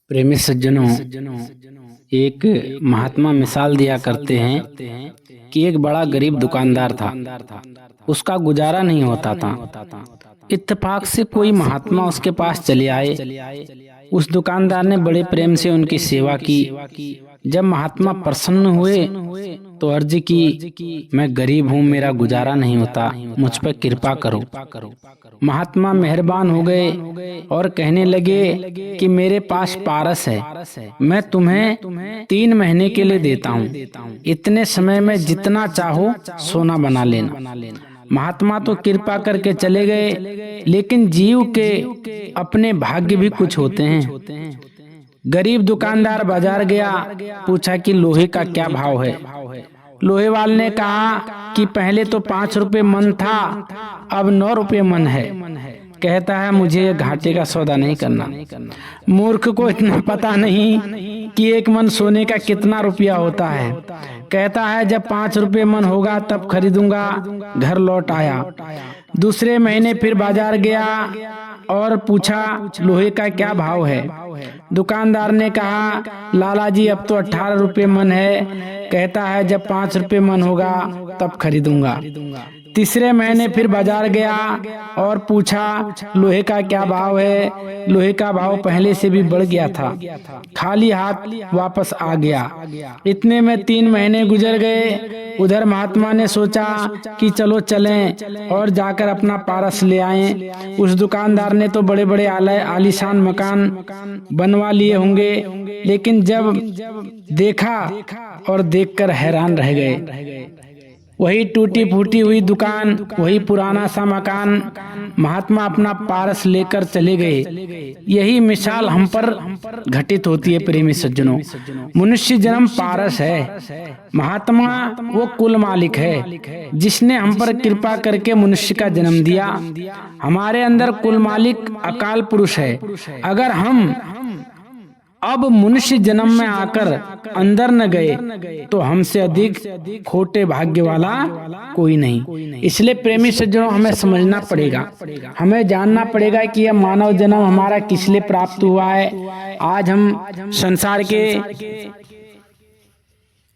प्रेमी सज्जनों, एक महात्मा मिसाल दिया करते हैं कि एक बड़ा गरीब दुकानदार था। उसका गुजारा नहीं होता था। इत्तेफाक से कोई महात्मा उसके पास चले आए। उस दुकानदार ने बड़े प्रेम से उनकी सेवा की। जब महात्मा प्रसन्न हुए तो अर्ज की, मैं गरीब हूँ, मेरा गुजारा नहीं होता, मुझ पर कृपा करो। महात्मा मेहरबान हो गए और कहने लगे कि मेरे पास पारस है, मैं तुम्हें 3 महीने के लिए देता हूँ। इतने समय में जितना चाहो सोना बना लेना। महात्मा तो कृपा करके चले गए, लेकिन जीव के अपने भाग्य भी कुछ होते हैं। गरीब दुकानदार बाजार गया, पूछा कि लोहे का क्या भाव है। लोहे वाले ने कहा कि पहले तो 5 रुपए मन था, अब 9 रुपए मन है। कहता है मुझे घाटे का सौदा नहीं करना। मूर्ख को इतना पता नहीं कि 1 मन सोने का कितना रुपया होता है। कहता है जब 5 रुपए मन होगा तब खरीदूंगा। घर लौट आया। दूसरे महीने फिर बाजार गया और पूछा लोहे का क्या भाव है। दुकानदार ने कहा लाला जी अब तो 18 रुपए मन है। कहता है जब 5 रुपए मन होगा तब खरीदूंगा। तीसरे महीने फिर बाजार गया और पूछा लोहे का क्या भाव है। लोहे का भाव पहले से भी बढ़ गया था। खाली हाथ वापस आ गया। इतने में 3 महीने गुजर गए। उधर महात्मा ने सोचा कि चलो चलें और जाकर अपना पारस ले आएं। उस दुकानदार ने तो बड़े बड़े आलीशान मकान बनवा लिए होंगे, लेकिन जब देखा और देखकर हैरान रह गए। वही टूटी फूटी हुई दुकान, वही पुराना सा मकान। महात्मा अपना पारस लेकर चले गए। यही मिसाल हम पर घटित होती है प्रेमी सज्जनों। मनुष्य जन्म पारस है। महात्मा वो कुल मालिक है जिसने हम पर कृपा करके मनुष्य का जन्म दिया। हमारे अंदर कुल मालिक अकाल पुरुष है। अगर हम अब मनुष्य जन्म में आकर अंदर न गए तो हमसे अधिक खोटे भाग्य वाला कोई नहीं। इसलिए प्रेमी सज्जनों, हमें समझना पड़ेगा, हमें जानना पड़ेगा कि यह मानव जन्म हमारा किस लिए प्राप्त हुआ है। आज हम संसार के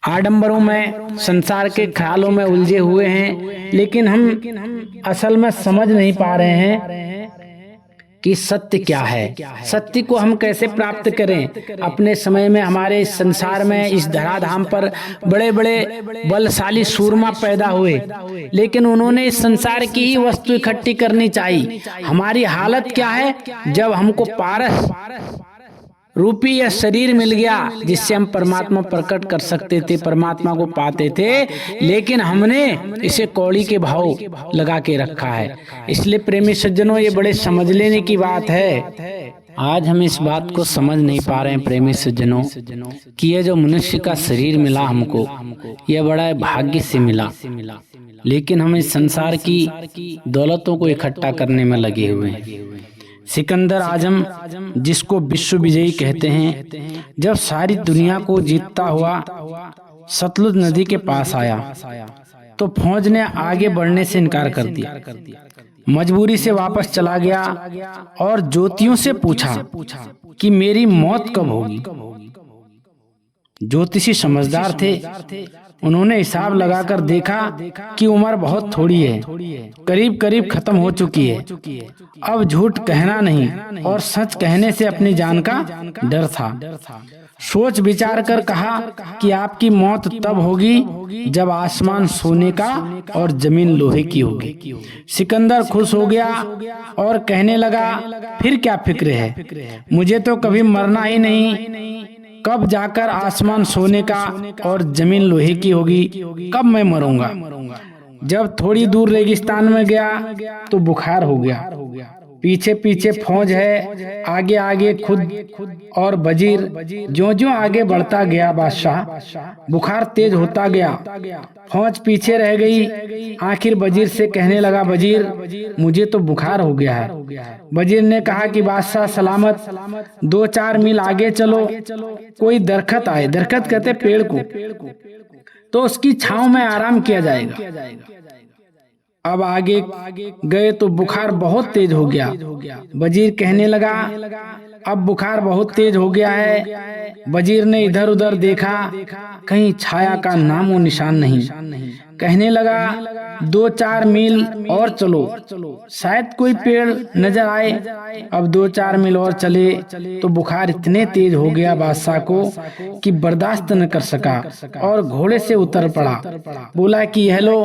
आडंबरों में, संसार के ख्यालों में उलझे हुए हैं, लेकिन हम असल में समझ नहीं पा रहे हैं कि सत्य क्या है। सत्य को हम कैसे प्राप्त करें। अपने समय में हमारे इस संसार में, इस धराधाम पर बड़े बड़े बलशाली सूरमा पैदा हुए, लेकिन उन्होंने इस संसार की ही वस्तु इकट्ठी करनी चाहिए। हमारी हालत क्या है? जब हमको पारस रूपी यह शरीर मिल गया जिससे हम परमात्मा प्रकट कर सकते थे, परमात्मा को पाते थे, लेकिन हमने इसे कौड़ी के भाव लगा के रखा है। इसलिए प्रेमी सज्जनों, ये बड़े समझ लेने की बात है। आज हम इस बात को समझ नहीं पा रहे हैं प्रेमी सज्जनों कि यह जो मनुष्य का शरीर मिला हमको, यह बड़ा भाग्य से मिला, लेकिन हम इस संसार की दौलतों को इकट्ठा करने में लगे हुए हैं। सिकंदर आजम, जिसको विश्व विजयी कहते हैं, जब सारी दुनिया को जीतता हुआ सतलुज नदी के पास आया तो फौज ने आगे बढ़ने से इनकार कर दिया। मजबूरी से वापस चला गया और ज्योतियों से पूछा कि मेरी मौत कब होगी। ज्योतिषी समझदार थे। उन्होंने हिसाब लगाकर देखा कि उम्र बहुत थोड़ी है, करीब करीब खत्म हो चुकी है। अब झूठ कहना नहीं और सच कहने से अपनी जान का डर था। सोच विचार कर कहा कि आपकी मौत तब होगी जब आसमान सोने का और जमीन लोहे की होगी। सिकंदर खुश हो गया और कहने लगा फिर क्या फिक्र है, मुझे तो कभी मरना ही नहीं। कब जाकर आसमान सोने का और जमीन लोहे की होगी, कब मैं मरूंगा। जब थोड़ी दूर रेगिस्तान में गया तो बुखार हो गया। पीछे पीछे फौज है, आगे आगे खुद और वजीर। ज्यों-ज्यों आगे बढ़ता गया बादशाह, बुखार तेज होता गया। फौज पीछे रह गई। आखिर वजीर से कहने लगा, वजीर मुझे तो बुखार हो गया है। वजीर ने कहा कि बादशाह सलामत, 2-4 मील आगे चलो, कोई दरख्त आए, दरख्त कहते पेड़ को, तो उसकी छांव में आराम किया जाएगा। अब आगे गए तो बुखार बहुत तेज हो गया। वजीर कहने लगा, अब बुखार बहुत तेज हो गया है। वजीर ने इधर उधर देखा, कहीं छाया का नामो निशान नहीं। कहने लगा, 2-4 मील और चलो, शायद कोई पेड़ नजर आए। अब 2-4 मील और चले तो बुखार इतने तेज हो गया बादशाह को कि बर्दाश्त न कर सका और घोड़े से उतर पड़ा। बोला कि यह लो,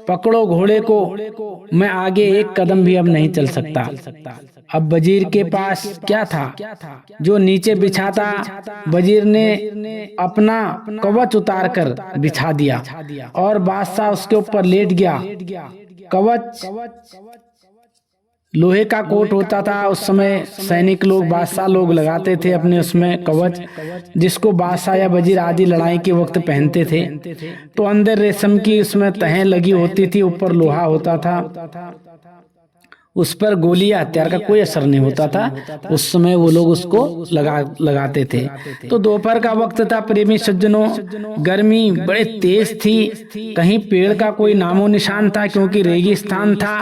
पकड़ो घोड़े को, मैं आगे एक कदम भी अब नहीं चल सकता। अब वजीर के पास क्या था जो नीचे बिछाता? वजीर ने अपना कवच उतार कर बिछा दिया और बादशाह उसके ऊपर लेट गया। कवच लोहे का कोट होता था। उस समय सैनिक लोग, बादशाह लोग लगाते थे अपने उसमें कवच, जिसको बादशाह या वजीर आदि लड़ाई के वक्त पहनते थे। तो अंदर रेशम की उसमें तहें लगी होती थी, ऊपर लोहा होता था। उस पर गोली या हथियार का कोई असर नहीं होता था। उस समय वो लोग उसको लगाते थे। तो दोपहर का वक्त था प्रेमी सज्जनों, गर्मी बड़े तेज थी, कहीं पेड़ का कोई नामो निशान था क्योंकि रेगिस्तान था।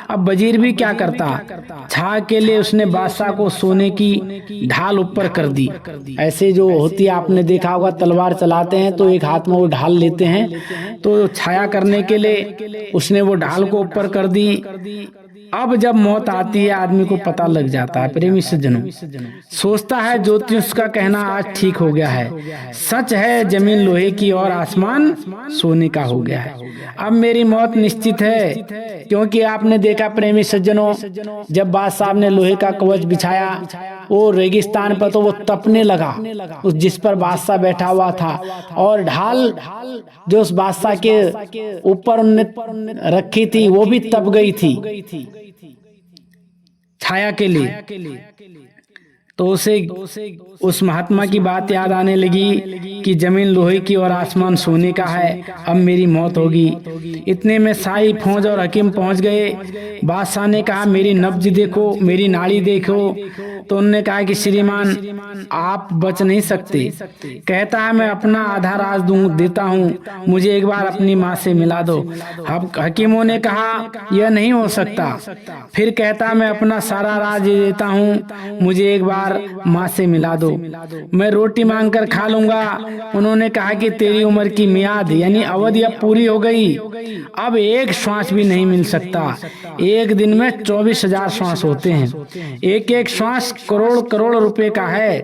अब वजीर भी क्या करता, छाया के लिए उसने बादशाह को सोने की ढाल ऊपर कर दी। ऐसे जो होती है, आपने देखा होगा, तलवार चलाते हैं तो एक हाथ में वो ढाल लेते हैं, तो छाया करने के लिए उसने वो ढाल को ऊपर कर दी। अब जब मौत आती है आदमी को पता लग जाता है। प्रेमी सज्जनों, सोचता है ज्योतिष का कहना आज ठीक हो गया है, सच है, जमीन लोहे की और आसमान सोने का हो गया है। अब मेरी मौत निश्चित है, क्योंकि आपने देखा प्रेमी सज्जनों, जब बादशाह ने लोहे का कवच बिछाया वो रेगिस्तान पर, तो वो तपने लगा उस जिस पर बादशाह बैठा हुआ था, और ढाल जो उस बादशाह के ऊपर उनने रखी थी वो भी तप गई थी छाया के लिए। तो उसे उस महात्मा की बात याद आने लगी कि जमीन लोहे की और आसमान सोने का है, अब मेरी मौत होगी। इतने में शाही फौज और हकीम पहुंच गए। बादशाह ने कहा, मेरी नब्ज देखो, मेरी नाड़ी देखो। तो उन्होंने कहा कि श्रीमान आप बच नहीं सकते। कहता है, मैं अपना आधा राज देता हूँ, मुझे एक बार अपनी माँ से मिला दो। हकीमों ने कहा, यह नहीं हो सकता। फिर कहता, मैं अपना सारा राज देता हूँ, मुझे एक बार माँ से मिला दो, मैं रोटी मांग कर खा लूंगा। उन्होंने कहा कि तेरी उम्र की मियाद यानी अवधि अब पूरी हो गई, अब एक श्वास भी नहीं मिल सकता। एक दिन में 24,000 श्वास होते हैं, एक एक श्वास करोड़ करोड़ रुपए का है,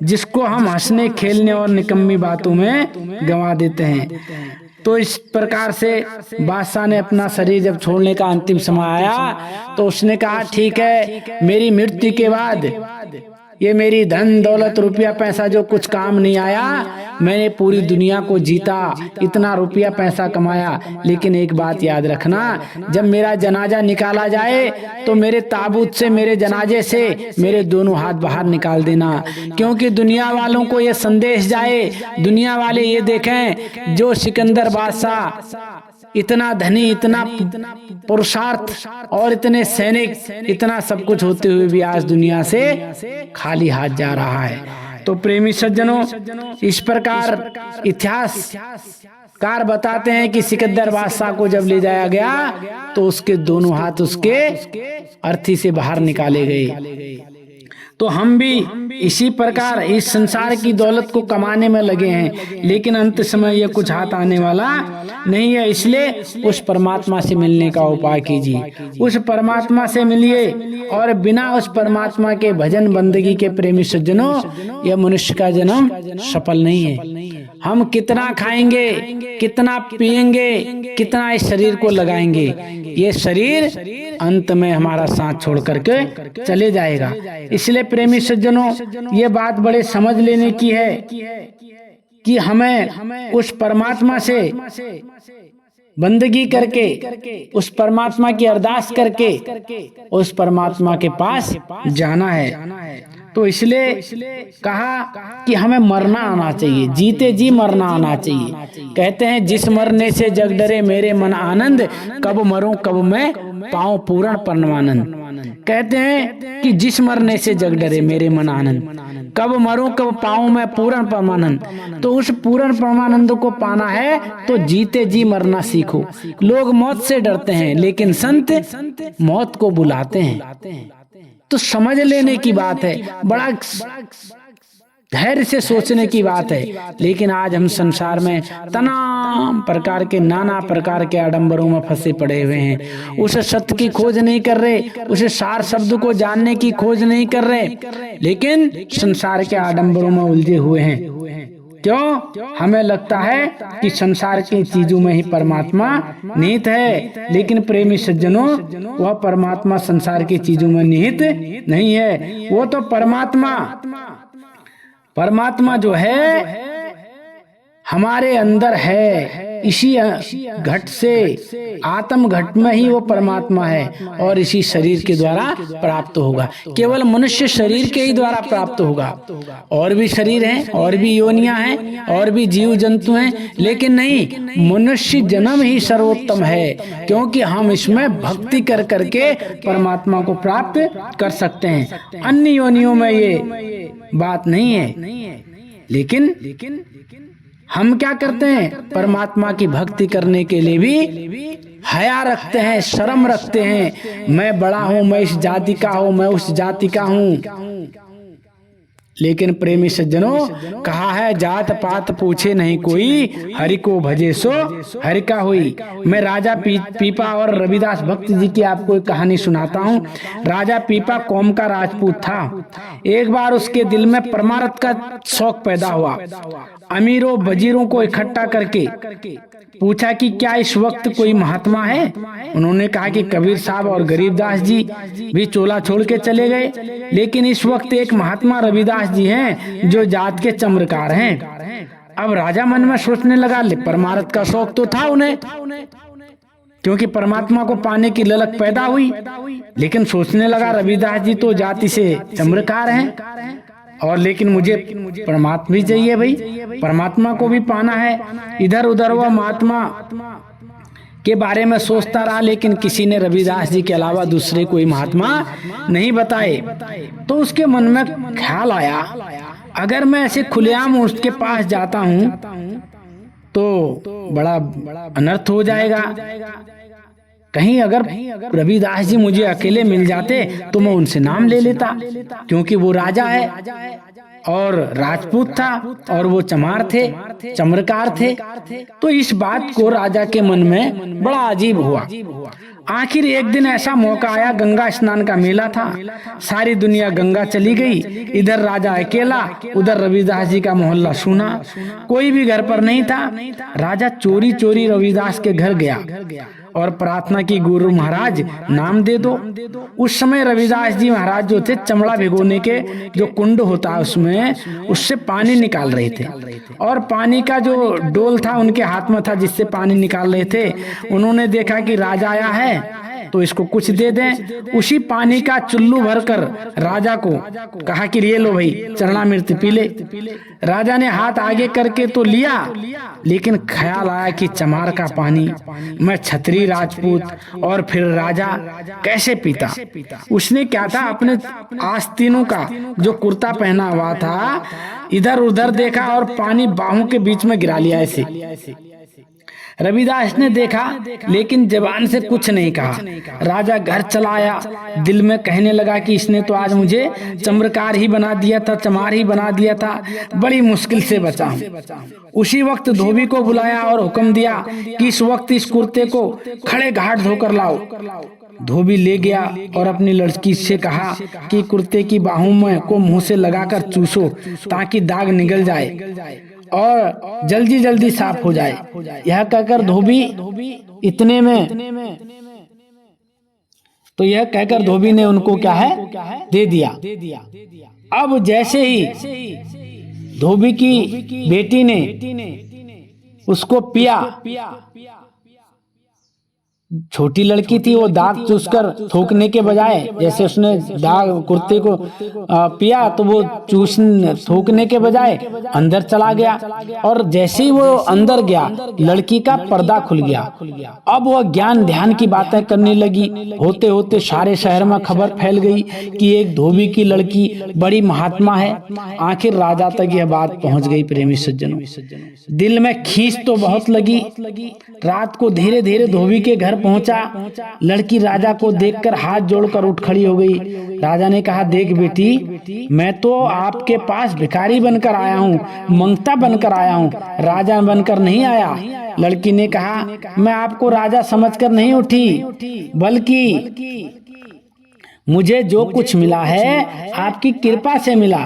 जिसको हम हंसने खेलने और निकम्मी बातों में गंवा देते हैं। तो इस प्रकार से बादशाह ने अपना शरीर जब छोड़ने का अंतिम समय आया तो उसने कहा, ठीक है, मेरी मृत्यु के बाद ये मेरी धन दौलत रुपया पैसा जो कुछ काम नहीं आया, मैंने पूरी दुनिया को जीता, इतना रुपया पैसा कमाया, लेकिन एक बात याद रखना, जब मेरा जनाजा निकाला जाए तो मेरे ताबूत से, मेरे जनाजे से मेरे दोनों हाथ बाहर निकाल देना, क्योंकि दुनिया वालों को ये संदेश जाए, दुनिया वाले ये देखें जो सिकंदर बादशाह इतना धनी, इतना पुरुषार्थ और इतने सैनिक, इतना सब कुछ होते हुए भी आज दुनिया से खाली हाथ जा रहा है। तो प्रेमी सज्जनों, इस प्रकार इतिहासकार बताते हैं कि सिकंदर बादशाह को जब ले जाया गया तो उसके दोनों हाथ उसके अर्थी से बाहर निकाले गए। तो हम भी इसी प्रकार इस संसार की दौलत को कमाने में लगे हैं, लेकिन अंत समय यह कुछ हाथ आने वाला नहीं है। इसलिए उस परमात्मा से मिलने का उपाय कीजिए, उस परमात्मा से मिलिए, और बिना उस परमात्मा के भजन बंदगी के प्रेमी सज्जनों, यह मनुष्य का जन्म सफल नहीं है। हम कितना खाएंगे, कितना पिएंगे, कितना इस शरीर को लगाएंगे, ये शरीर अंत में हमारा साथ छोड़ करके चले जाएगा। इसलिए प्रेमी सज्जनों, ये बात बड़े समझ लेने की है कि हमें उस परमात्मा से बंदगी करके, उस परमात्मा की अरदास करके उस परमात्मा के पास जाना है। तो इसलिए कहा कि हमें मरना आना चाहिए, जीते जी मरना आना चाहिए। कहते हैं, जिस मरने से जग डरे मेरे मन आनंद, कब मरूं कब मैं पाऊं पूर्ण परमानंद। कहते हैं कि जिस मरने से जग डरे मेरे मन आनंद, कब मरूं कब पाऊं मैं पूर्ण परमानंद। तो उस पूर्ण परमानंद को पाना है तो जीते जी मरना सीखो। लोग मौत से डरते हैं लेकिन संत मौत को बुलाते हैं। तो समझ लेने की बात है, बड़ा धैर्य से सोचने की बात है। लेकिन आज हम संसार में तमाम प्रकार के नाना प्रकार के आडंबरों में फंसे पड़े हुए हैं। उस सत्य की खोज नहीं कर रहे, उस सार शब्द को जानने की खोज नहीं कर रहे, लेकिन संसार के आडंबरों में उलझे हुए हैं। क्यों? हमें लगता है कि संसार की चीजों में ही परमात्मा निहित है, लेकिन प्रेमी सज्जनों, वह परमात्मा संसार की चीजों में निहित नहीं है। वो तो परमात्मा जो है हमारे अंदर है। इसी घट से, आत्म घट में ही वो परमात्मा है और इसी शरीर के द्वारा प्राप्त होगा। केवल मनुष्य शरीर के ही द्वारा प्राप्त होगा। और भी शरीर हैं, और भी योनियां हैं, और भी जीव जंतु हैं, लेकिन नहीं, मनुष्य जन्म ही सर्वोत्तम है, क्योंकि हम इसमें भक्ति कर करके परमात्मा को प्राप्त कर सकते हैं। अन्य योनियों में ये बात नहीं है। लेकिन हम क्या करते हैं? परमात्मा की भक्ति करने के लिए भी हया रखते हैं, शर्म रखते हैं। मैं बड़ा हूं, मैं इस जाति का हूं, मैं उस जाति का हूं। लेकिन प्रेमी सज्जनों, कहा है जात पात पूछे नहीं कोई, हरि को भजे सो हरि का हुई। मैं राजा पीपा और रविदास भक्त जी की आपको एक कहानी सुनाता हूँ। राजा पीपा कौम का राजपूत था। एक बार उसके दिल में परमार्थ का शौक पैदा हुआ। अमीरों वजीरों को इकट्ठा करके पूछा कि क्या इस वक्त कोई महात्मा है? उन्होंने कहा कि कबीर साहब और गरीबदास जी भी चोला छोड़ के चले गए, लेकिन इस वक्त एक महात्मा रविदास जी हैं जो जात के चमत्कार हैं। अब राजा मन में सोचने लगा, परमार्थ का शौक तो था उन्हें, क्योंकि परमात्मा को पाने की ललक पैदा हुई, लेकिन सोचने लगा रविदास जी तो जाति से चमत्कार हैं, और लेकिन मुझे परमात्मा भी चाहिए भाई, परमात्मा को भी पाना है। इधर उधर वह महात्मा के बारे में सोचता रहा, लेकिन किसी ने रविदास जी के अलावा दूसरे कोई महात्मा नहीं बताए। तो उसके मन में ख्याल आया, अगर मैं ऐसे खुलेआम उसके पास जाता हूँ तो बड़ा अनर्थ हो जाएगा। कहीं अगर रविदास जी मुझे अकेले मिल जाते तो मैं उनसे नाम ले लेता, क्योंकि वो राजा है और राजपूत था और वो चमार थे, चमत्कार थे। तो इस बात को राजा के मन में बड़ा अजीब हुआ। आखिर एक दिन ऐसा मौका आया, गंगा स्नान का मेला था, सारी दुनिया गंगा चली गई, इधर राजा अकेला, उधर रविदास जी का मोहल्ला सूना, कोई भी घर पर नहीं था। राजा चोरी चोरी रविदास के घर गया और प्रार्थना की, गुरु महाराज नाम दे दो। उस समय रविदास जी महाराज जो थे, चमड़ा भिगोने के जो कुंड होता है उसमें, उससे पानी निकाल रहे थे, और पानी का जो डोल था उनके हाथ में था जिससे पानी निकाल रहे थे। उन्होंने देखा कि राजा आया है तो इसको कुछ दे दें। उसी पानी का चुल्लू भरकर राजा को कहा कि ये लो भाई, चरणामृत पी ले। राजा ने हाथ आगे करके तो लिया, लेकिन ख्याल आया कि चमार का पानी, मैं छतरी राजपूत और फिर राजा, कैसे पीता। उसने क्या था, अपने आस्तीनों का जो कुर्ता पहना हुआ था इधर उधर देखा और पानी बाहों के बीच में गिरा लिया ऐसे। रविदास ने देखा लेकिन जबान से कुछ नहीं कहा। राजा घर चला आया, दिल में कहने लगा कि इसने तो आज मुझे चमत्कार ही बना दिया था, चमार ही बना दिया था, बड़ी मुश्किल से बचा हूँ। उसी वक्त धोबी को बुलाया और हुक्म दिया कि इस वक्त इस कुर्ते को खड़े घाट धोकर लाओ। धोबी ले गया और अपनी लड़की से कहा कि कुर्ते की बाहों में को मुंह से लगाकर चूसो ताकि दाग निकल जाए और जल्दी जल्दी साफ हो जाए। यह कहकर धोबी इतने में तो यह कहकर धोबी ने उनको क्या है दे दिया। अब जैसे ही धोबी की बेटी ने उसको पिया छोटी लड़की थी, वो दाग चूसकर थूकने के बजाय, जैसे उसने दाग कुर्ते को पिया तो वो थूकने के बजाय अंदर चला गया, और जैसे ही वो अंदर गया लड़की का पर्दा खुल गया। अब वो ज्ञान ध्यान की बातें करने लगी। होते होते सारे शहर में खबर फैल गई कि एक धोबी की लड़की बड़ी महात्मा है। आखिर राजा तक यह बात पहुंच गई। प्रेमी सज्जनों, दिल में खींच तो बहुत लगी। रात को धीरे धीरे धोबी के घर पहुंचा। लड़की राजा को देखकर हाथ जोड़कर उठ खड़ी हो गई। राजा ने कहा, देख बेटी, मैं तो आपके पास भिखारी बनकर आया हूँ, मंगता बनकर आया हूँ, राजा बनकर नहीं आया। लड़की ने कहा, मैं आपको राजा समझकर नहीं उठी, बल्कि मुझे जो कुछ मिला है आपकी कृपा से मिला।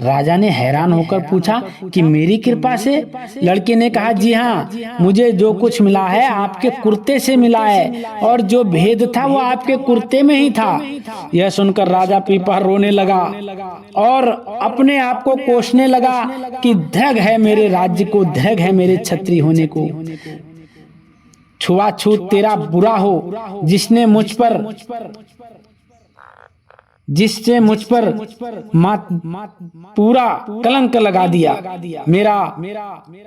राजा ने हैरान होकर पूछा कि मेरी कृपा से? लड़की ने कहा, जी हाँ, मुझे जो कुछ मिला है आपके कुर्ते से मिला है, और जो भेद था वो आपके कुर्ते में ही था। यह सुनकर राजा पीपा रोने लगा और अपने आप को कोसने लगा कि धैर्य है मेरे राज्य को, धैर्य है मेरे छत्री होने को। छुआछूत तेरा बुरा हो, जिससे मुझ पर पूरा कलंक लगा दिया। मेरा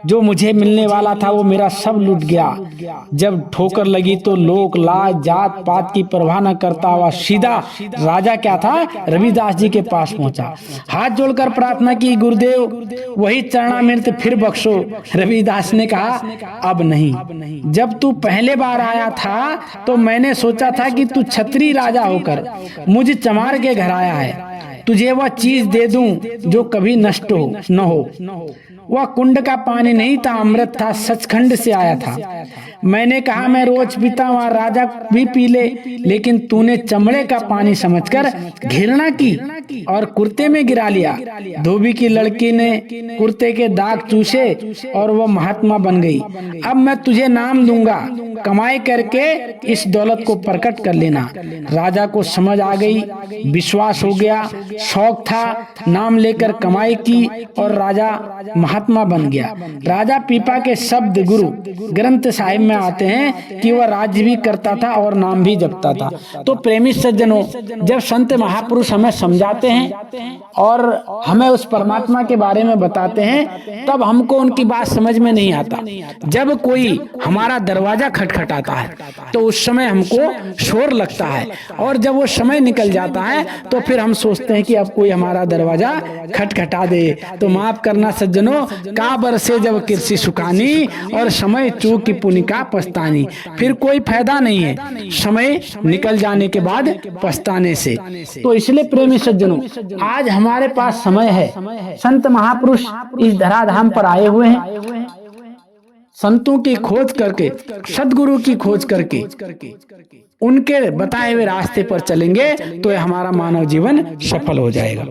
जो मुझे मिलने वाला था वो मेरा सब लूट गया। जब ठोकर लगी तो लोक लाज जात पात की परवाह न करता हुआ सीधा राजा क्या था, रविदास जी के पास पहुंचा। हाथ जोड़कर प्रार्थना की, गुरुदेव वही चरणामृत फिर बख्शो। रविदास ने कहा, अब नहीं। जब तू पहले बार आया था तो मैंने सोचा था कि तू छत्री राजा होकर मुझ चमार के घर आया है, तुझे वह चीज दे दूं जो कभी नष्ट न हो। वह कुंड का पानी नहीं था, अमृत था, सचखंड से आया था। मैंने कहा मैं रोज पीता हूँ, राजा भी पी ले, लेकिन तूने चमड़े का पानी समझकर घृणा की और कुर्ते में गिरा लिया। धोबी की लड़की ने कुर्ते के दाग चूसे और वह महात्मा बन गई। अब मैं तुझे नाम दूंगा, कमाई करके इस दौलत को प्रकट कर लेना। राजा को समझ आ गई, विश्वास हो गया, शौक था, नाम लेकर कमाई की और राजा महात्मा बन गया। राजा पीपा के शब्द गुरु ग्रंथ साहिब में आते हैं कि वह राज्य भी करता था और नाम भी जपता था। तो प्रेमी सज्जनों, जब संत महापुरुष हमें समझाते हैं और हमें उस परमात्मा के बारे में बताते हैं, तब हमको उनकी बात समझ में नहीं आता। जब कोई हमारा दरवाजा खटखटाता है तो उस समय हमको शोर लगता है, और जब वो समय निकल जाता है तो फिर हम सोचते हैं कि अब कोई हमारा दरवाजा खटखटा दे। तो माफ करना सज्जनों, का बरसे जब कृषि सुखानी और समय चूक की पुनिका पछतानी। फिर कोई फायदा नहीं है समय निकल जाने के बाद पछताने से। तो इसलिए प्रेमी सज्जनों, आज हमारे पास समय है। संत महापुरुष इस धराधाम पर आए हुए हैं। संतों की खोज करके, सदगुरु की खोज करके उनके बताए हुए रास्ते पर चलेंगे तो हमारा मानव जीवन सफल हो जाएगा।